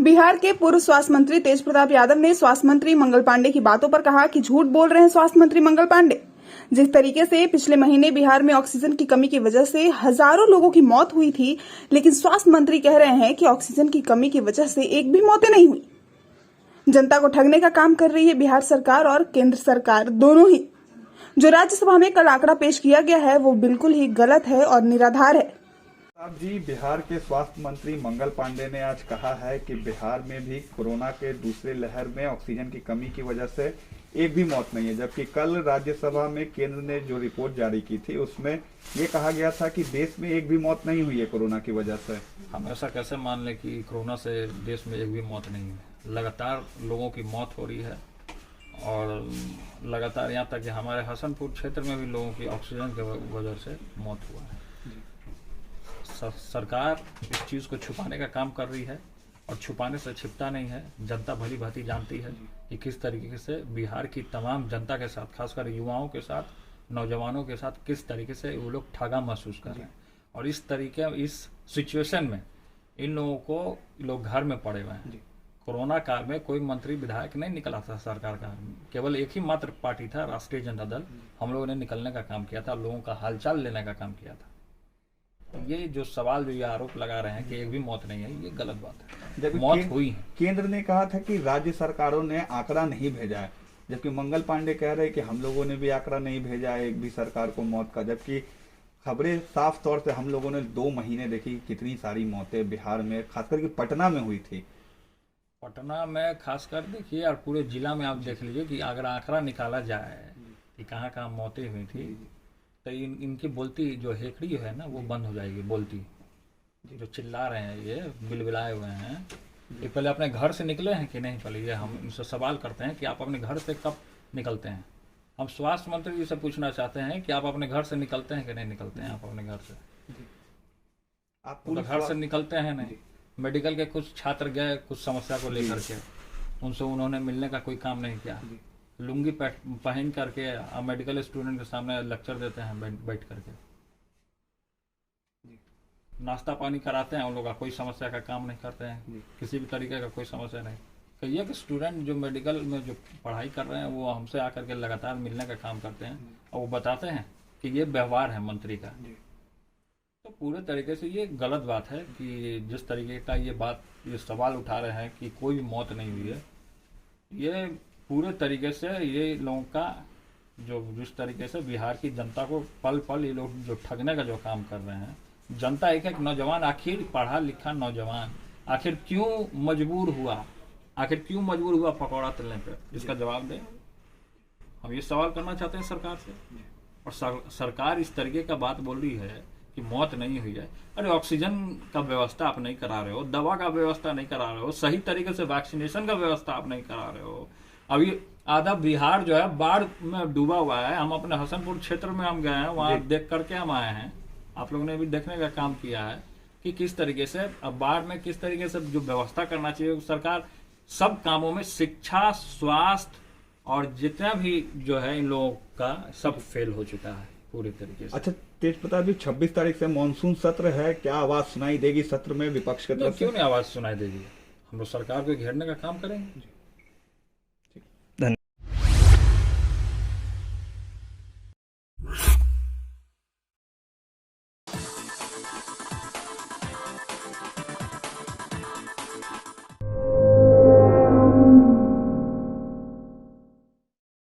बिहार के पूर्व स्वास्थ्य मंत्री तेज प्रताप यादव ने स्वास्थ्य मंत्री मंगल पांडे की बातों पर कहा कि झूठ बोल रहे हैं स्वास्थ्य मंत्री मंगल पांडे। जिस तरीके से पिछले महीने बिहार में ऑक्सीजन की कमी की वजह से हजारों लोगों की मौत हुई थी, लेकिन स्वास्थ्य मंत्री कह रहे हैं कि ऑक्सीजन की कमी की वजह से एक भी मौतें नहीं हुई। जनता को ठगने का काम कर रही है बिहार सरकार और केंद्र सरकार दोनों ही। जो राज्यसभा में कल आंकड़ा पेश किया गया है वो बिल्कुल ही गलत है और निराधार है। साहब जी, बिहार के स्वास्थ्य मंत्री मंगल पांडे ने आज कहा है कि बिहार में भी कोरोना के दूसरे लहर में ऑक्सीजन की कमी की वजह से एक भी मौत नहीं है, जबकि कल राज्यसभा में केंद्र ने जो रिपोर्ट जारी की थी उसमें ये कहा गया था कि देश में एक भी मौत नहीं हुई है कोरोना की वजह से। हम ऐसा कैसे मान लें कि कोरोना से देश में एक भी मौत नहीं है। लगातार लोगों की मौत हो रही है और लगातार यहाँ तक कि हमारे हसनपुर क्षेत्र में भी लोगों की ऑक्सीजन की वजह से मौत हुआ है। सरकार इस चीज़ को छुपाने का काम कर रही है और छुपाने से छिपता नहीं है। जनता भली भांति जानती है कि किस तरीके से बिहार की तमाम जनता के साथ, खासकर युवाओं के साथ, नौजवानों के साथ किस तरीके से वो लोग ठगा महसूस कर रहे हैं। और इस सिचुएशन में इन लोगों को लोग घर में पड़े हुए हैं। कोरोना काल में कोई मंत्री विधायक नहीं निकला था सरकार का, केवल एक ही मात्र पार्टी था, राष्ट्रीय जनता दल। हम लोगों ने निकलने का काम किया था, लोगों का हालचाल लेने का काम किया था। ये जो सवाल, जो ये आरोप लगा रहे हैं कि एक भी मौत नहीं है, ये गलत बात है। जब मौत हुई है। केंद्र ने कहा था कि राज्य सरकारों ने आंकड़ा नहीं भेजा है, जबकि मंगल पांडे कह रहे हैं कि हम लोगों ने भी आंकड़ा नहीं भेजा है एक भी सरकार को मौत का। जबकि खबरें साफ तौर से हम लोगों ने 2 महीने देखी कितनी सारी मौतें बिहार में, खासकर कि पटना में हुई थी। पटना में खासकर देखिए, और पूरे जिला में आप देख लीजिए कि अगर आंकड़ा निकाला जाए कि कहाँ कहाँ मौतें हुई थी, तो इनकी बोलती जो हेकड़ी है ना, वो बंद हो जाएगी। बोलती जो चिल्ला रहे हैं, ये बिलबिलाए हुए हैं, ये पहले अपने घर से निकले हैं कि नहीं? पहले ये हम इनसे सवाल करते हैं कि आप अपने घर से कब निकलते हैं। हम स्वास्थ्य मंत्री जी से पूछना चाहते हैं कि आप अपने घर से निकलते हैं कि नहीं निकलते हैं? आप अपने घर से, आप तो घर से निकलते हैं नहीं। मेडिकल के कुछ छात्र गए कुछ समस्या को लेकर के, उनसे उन्होंने मिलने का कोई काम नहीं किया। लुंगी पहन करके मेडिकल स्टूडेंट के सामने लेक्चर देते हैं बैठ करके, नाश्ता पानी कराते हैं, उन लोग का कोई समस्या का काम नहीं करते हैं, किसी भी तरीके का कोई समस्या नहीं। कहिए कि स्टूडेंट जो मेडिकल में जो पढ़ाई कर रहे हैं वो हमसे आकर के लगातार मिलने का काम करते हैं और वो बताते हैं कि ये व्यवहार है मंत्री का। तो पूरे तरीके से ये गलत बात है कि जिस तरीके का ये सवाल उठा रहे हैं कि कोई भी मौत नहीं हुई है। ये पूरे तरीके से ये लोगों का जिस तरीके से बिहार की जनता को पल पल ये लोग जो ठगने का जो काम कर रहे हैं। जनता एक नौजवान, आखिर पढ़ा लिखा नौजवान आखिर क्यों मजबूर हुआ पकौड़ा तलने पे? इसका जवाब दें। हम ये सवाल करना चाहते हैं सरकार से। और सरकार इस तरीके का बात बोल रही है कि मौत नहीं हुई है। अरे ऑक्सीजन का व्यवस्था आप नहीं करा रहे हो, दवा का व्यवस्था नहीं करा रहे हो, सही तरीके से वैक्सीनेशन का व्यवस्था आप नहीं करा रहे हो। अभी आधा बिहार जो है बाढ़ में डूबा हुआ है। हम अपने हसनपुर क्षेत्र में हम गए हैं, वहाँ देख करके हम आए हैं। आप लोगों ने भी देखने का काम किया है कि किस तरीके से अब बाढ़ में किस तरीके से जो व्यवस्था करना चाहिए सरकार सब कामों में, शिक्षा, स्वास्थ्य और जितना भी जो है इन लोगों का सब फेल हो चुका है पूरे तरीके से। अच्छा तेज प्रताप जी, 26 तारीख से मानसून सत्र है, क्या आवाज सुनाई देगी सत्र में विपक्ष की तरफ से? क्यों नहीं आवाज सुनाई देगी? हम लोग सरकार को घेरने का काम करेंगे।